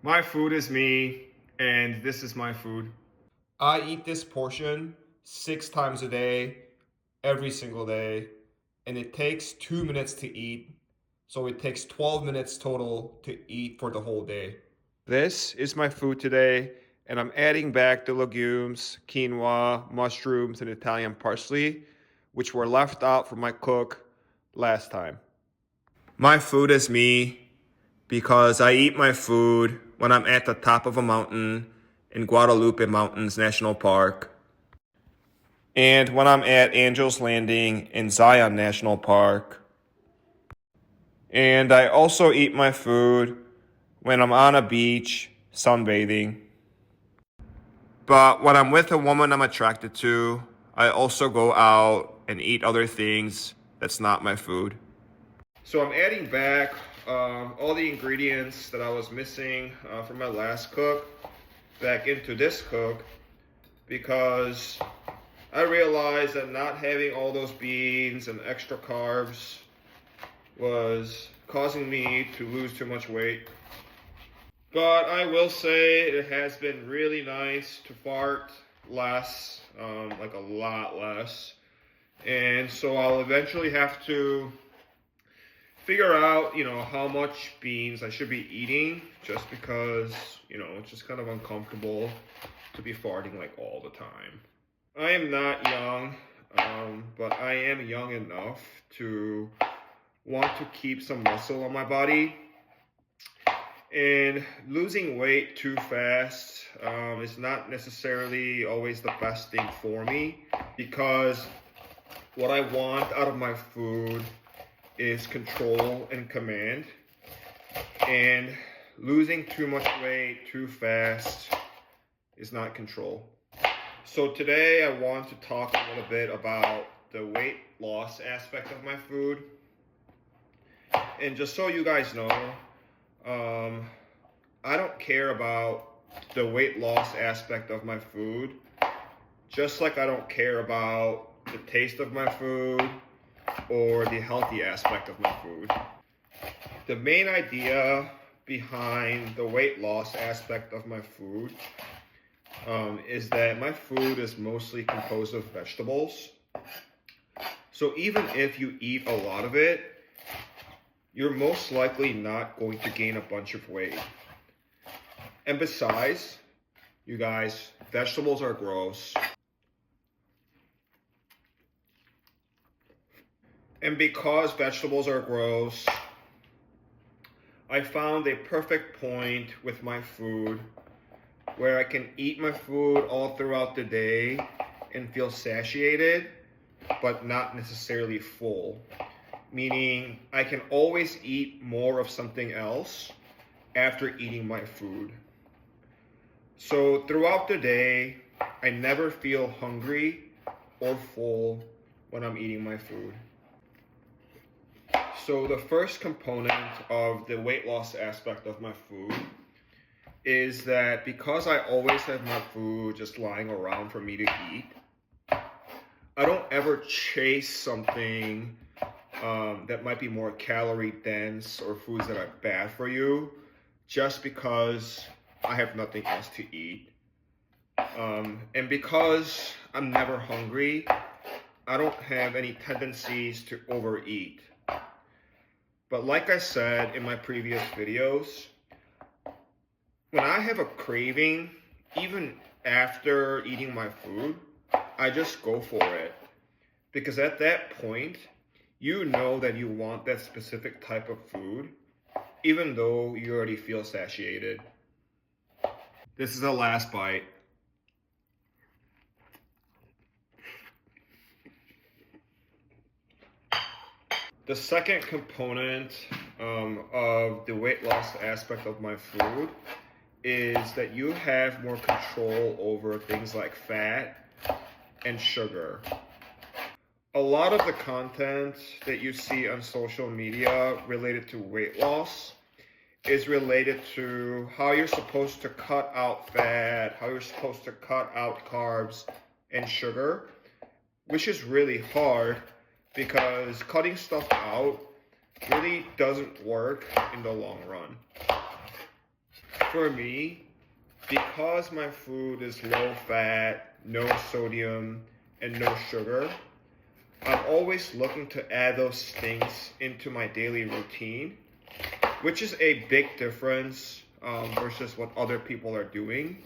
My food is me, and this is my food. I eat this portion 6 times a day, every single day, and it takes 2 minutes to eat. So it takes 12 minutes total to eat for the whole day. This is my food today, and I'm adding back the legumes, quinoa, mushrooms, and Italian parsley, which were left out from my cook last time. My food is me because I eat my food when I'm at the top of a mountain in Guadalupe Mountains National Park, and when I'm at Angel's Landing in Zion National Park. And I also eat my food when I'm on a beach sunbathing. But when I'm with a woman I'm attracted to, I also go out and eat other things that's not my food. So I'm adding back all the ingredients that I was missing from my last cook back into this cook because I realized that not having all those beans and extra carbs was causing me to lose too much weight. But I will say it has been really nice to fart less, like a lot less. And so I'll eventually have to figure out, how much beans I should be eating just because, it's just kind of uncomfortable to be farting like all the time. I am not young, but I am young enough to want to keep some muscle on my body. And losing weight too fast is not necessarily always the best thing for me because what I want out of my food is control and command. And losing too much weight too fast is not control. So today I want to talk a little bit about the weight loss aspect of my food. And just so you guys know, I don't care about the weight loss aspect of my food, just like I don't care about the taste of my food or the healthy aspect of my food. The main idea behind the weight loss aspect of my food is that my food is mostly composed of vegetables. So even if you eat a lot of it, you're most likely not going to gain a bunch of weight. And besides, you guys, vegetables are gross. And because vegetables are gross, I found a perfect point with my food where I can eat my food all throughout the day and feel satiated, but not necessarily full. Meaning I can always eat more of something else after eating my food. So throughout the day, I never feel hungry or full when I'm eating my food. So the first component of the weight loss aspect of my food is that because I always have my food just lying around for me to eat, I don't ever chase something that might be more calorie dense or foods that are bad for you just because I have nothing else to eat. And because I'm never hungry, I don't have any tendencies to overeat. But like I said in my previous videos, when I have a craving, even after eating my food, I just go for it. Because at that point, you know that you want that specific type of food, even though you already feel satiated. This is the last bite. The second component of the weight loss aspect of my food is that you have more control over things like fat and sugar. A lot of the content that you see on social media related to weight loss is related to how you're supposed to cut out fat, how you're supposed to cut out carbs and sugar, which is really hard because cutting stuff out really doesn't work in the long run. for me, because my food is low fat, no sodium, and no sugar, I'm always looking to add those things into my daily routine, which is a big difference versus what other people are doing.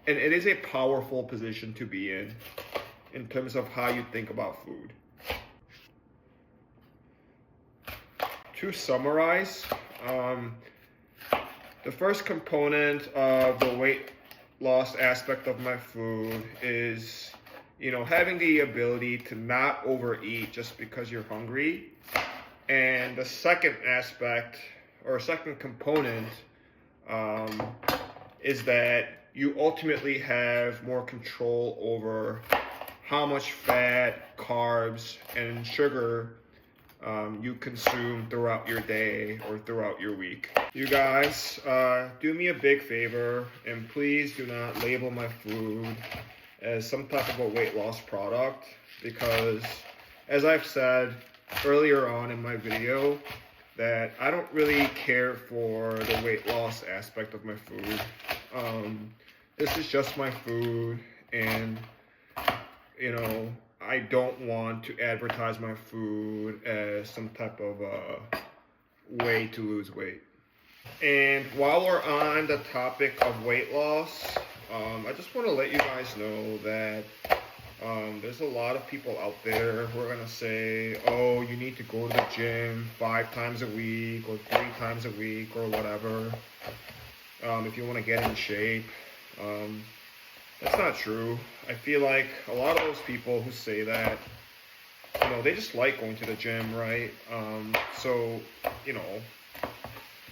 And it is a powerful position to be in terms of how you think about food. To summarize, the first component of the weight loss aspect of my food is, having the ability to not overeat just because you're hungry. And the second aspect, or second component, is that you ultimately have more control over how much fat, carbs, and sugar you consume throughout your day or throughout your week. You guys, do me a big favor and please do not label my food as some type of a weight loss product, because as I've said earlier on in my video, that I don't really care for the weight loss aspect of my food. This is just my food, and I don't want to advertise my food as some type of a way to lose weight. And while we're on the topic of weight loss, I just want to let you guys know that there's a lot of people out there who are going to say, oh, you need to go to the gym 5 times a week or 3 times a week or whatever, if you want to get in shape. That's not true. I feel like a lot of those people who say that, they just like going to the gym, right? So,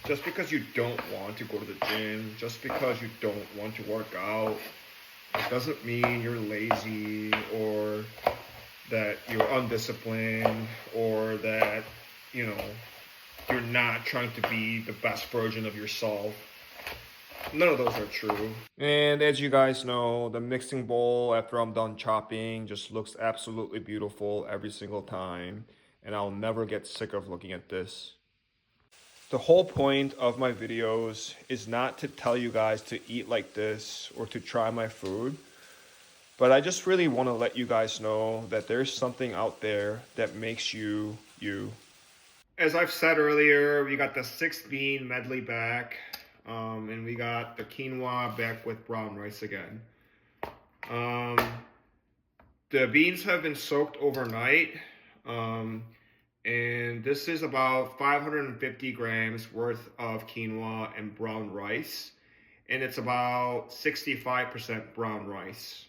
just because you don't want to go to the gym, just because you don't want to work out, it doesn't mean you're lazy or that you're undisciplined or that, you're not trying to be the best version of yourself. None of those are true. And as you guys know, the mixing bowl after I'm done chopping just looks absolutely beautiful every single time. And I'll never get sick of looking at this. The whole point of my videos is not to tell you guys to eat like this or to try my food. But I just really want to let you guys know that there's something out there that makes you, you. As I've said earlier, we got the 6-bean medley back. And we got the quinoa back with brown rice again. The beans have been soaked overnight. And this is about 550 grams worth of quinoa and brown rice. And it's about 65% brown rice.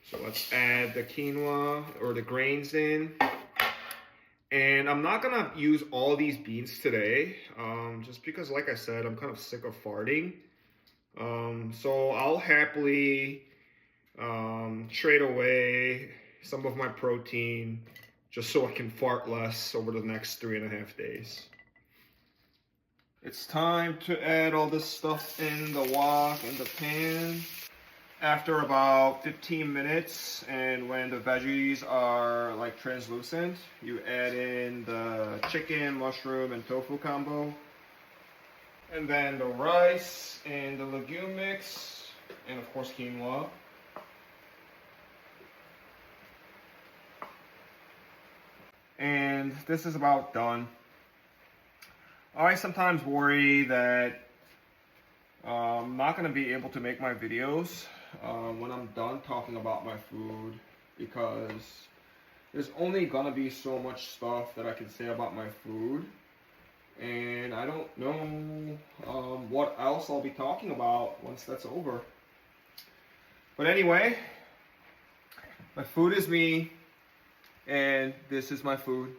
So let's add the quinoa or the grains in. And I'm not gonna use all these beans today, just because, like I said, I'm kind of sick of farting. So I'll happily trade away some of my protein just so I can fart less over the next 3.5 days. It's time to add all this stuff in the wok and the pan. After about 15 minutes, and when the veggies are like translucent, you add in the chicken, mushroom, and tofu combo. And then the rice and the legume mix, and of course quinoa. And this is about done. I sometimes worry that I'm not going to be able to make my videos when I'm done talking about my food, because there's only gonna be so much stuff that I can say about my food, and I don't know what else I'll be talking about once that's over. But anyway, my food is me, and this is my food.